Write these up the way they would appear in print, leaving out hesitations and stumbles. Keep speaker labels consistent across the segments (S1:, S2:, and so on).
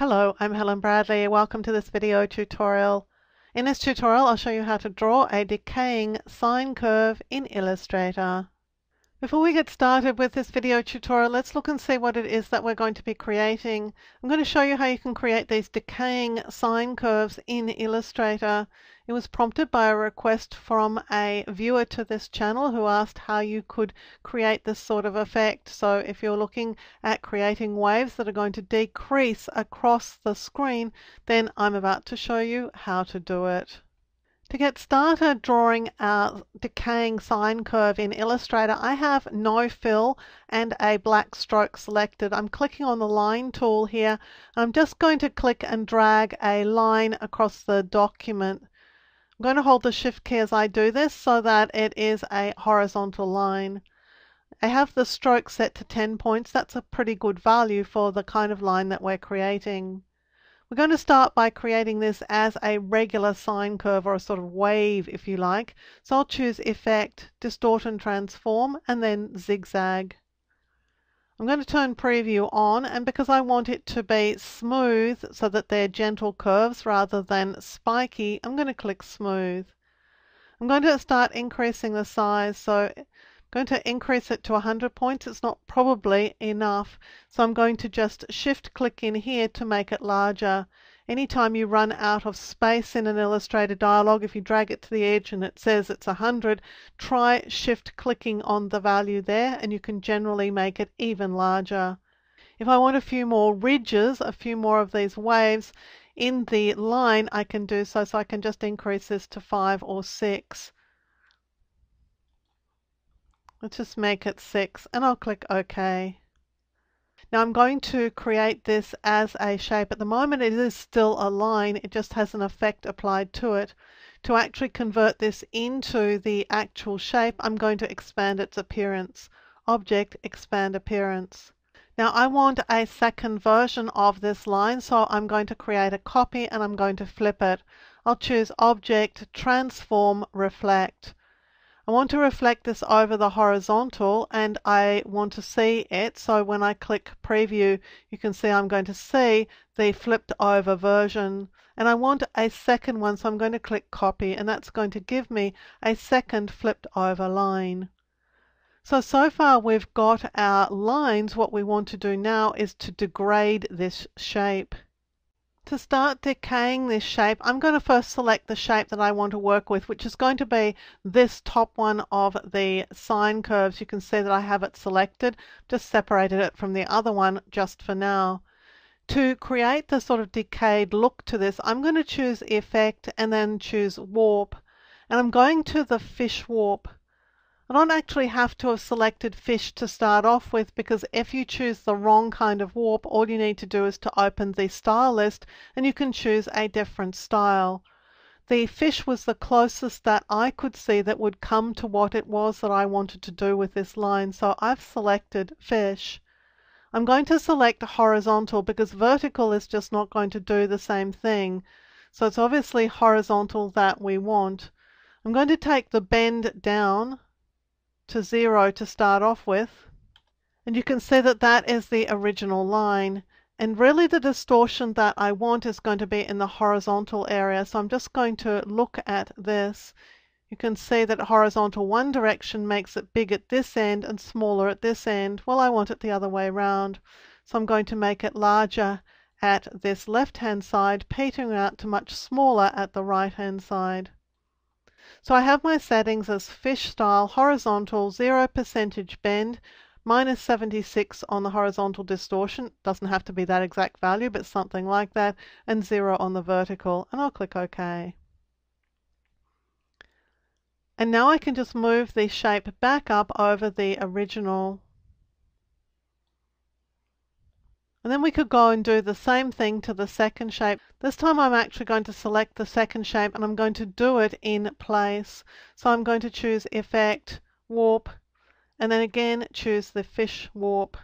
S1: Hello, I'm Helen Bradley. Welcome to this video tutorial. In this tutorial, I'll show you how to draw a decaying sine curve in Illustrator. Before we get started with this video tutorial, let's look and see what it is that we're going to be creating. I'm going to show you how you can create these decaying sine curves in Illustrator. It was prompted by a request from a viewer to this channel who asked how you could create this sort of effect. So if you're looking at creating waves that are going to decrease across the screen, then I'm about to show you how to do it. To get started drawing our decaying sine curve in Illustrator, I have no fill and a black stroke selected. I'm clicking on the line tool here. I'm just going to click and drag a line across the document. I'm going to hold the Shift key as I do this so that it is a horizontal line. I have the stroke set to 10 points. That's a pretty good value for the kind of line that we're creating. We're going to start by creating this as a regular sine curve, or a sort of wave if you like. So I'll choose Effect, Distort and Transform, and then Zigzag. I'm going to turn Preview on, and because I want it to be smooth so that they're gentle curves rather than spiky, I'm going to click Smooth. I'm going to start increasing the size, so I'm going to increase it to 100 points. It's not probably enough, so I'm going to just shift click in here to make it larger. Anytime you run out of space in an Illustrator dialog, if you drag it to the edge and it says it's 100, try shift clicking on the value there and you can generally make it even larger. If I want a few more ridges, a few more of these waves in the line, I can do so. So I can just increase this to 5 or 6. Let's just make it 6 and I'll click OK. Now I'm going to create this as a shape. At the moment it is still a line, it just has an effect applied to it. To actually convert this into the actual shape, I'm going to expand its appearance. Object, Expand Appearance. Now I want a second version of this line, so I'm going to create a copy and I'm going to flip it. I'll choose Object, Transform, Reflect. I want to reflect this over the horizontal and I want to see it, so when I click Preview you can see I'm going to see the flipped over version, and I want a second one, so I'm going to click Copy, and that's going to give me a second flipped over line. So far we've got our lines. What we want to do now is to degrade this shape. To start decaying this shape, I'm going to first select the shape that I want to work with, which is going to be this top one of the sine curves. You can see that I have it selected, just separated it from the other one just for now. To create the sort of decayed look to this, I'm going to choose Effect and then choose Warp, and I'm going to the Fish Warp. I don't actually have to have selected fish to start off with, because if you choose the wrong kind of warp, all you need to do is to open the style list and you can choose a different style. The fish was the closest that I could see that would come to what it was that I wanted to do with this line, so I've selected fish. I'm going to select horizontal because vertical is just not going to do the same thing. So it's obviously horizontal that we want. I'm going to take the bend down to 0 to start off with, and you can see that that is the original line, and really the distortion that I want is going to be in the horizontal area. So I'm just going to look at this. You can see that horizontal one direction makes it big at this end and smaller at this end. Well, I want it the other way around, so I'm going to make it larger at this left hand side, petering out to much smaller at the right hand side. So I have my settings as fish style, horizontal, 0% bend, minus 76 on the horizontal distortion. Doesn't have to be that exact value, but something like that, and 0 on the vertical, and I'll click OK. And now I can just move the shape back up over the original. And then we could go and do the same thing to the second shape. This time I'm actually going to select the second shape and I'm going to do it in place. So I'm going to choose Effect, Warp, and then again choose the Fish Warp.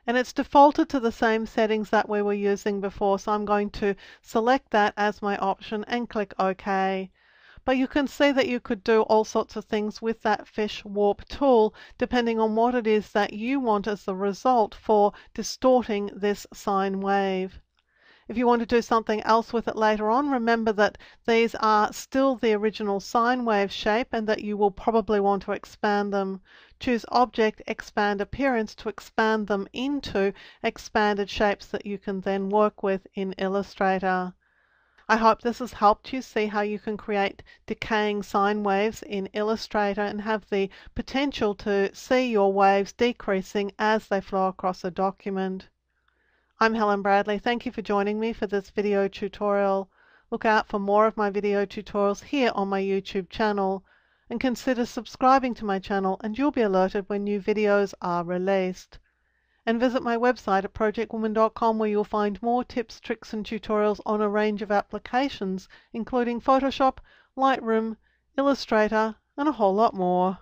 S1: And it's defaulted to the same settings that we were using before, so I'm going to select that as my option and click OK. But you can see that you could do all sorts of things with that Fish Warp tool depending on what it is that you want as the result for distorting this sine wave. If you want to do something else with it later on, remember that these are still the original sine wave shape and that you will probably want to expand them. Choose Object, Expand Appearance to expand them into expanded shapes that you can then work with in Illustrator. I hope this has helped you see how you can create decaying sine waves in Illustrator and have the potential to see your waves decreasing as they flow across a document. I'm Helen Bradley. Thank you for joining me for this video tutorial. Look out for more of my video tutorials here on my YouTube channel, and consider subscribing to my channel and you'll be alerted when new videos are released. And visit my website at projectwoman.com, where you'll find more tips, tricks and tutorials on a range of applications including Photoshop, Lightroom, Illustrator and a whole lot more.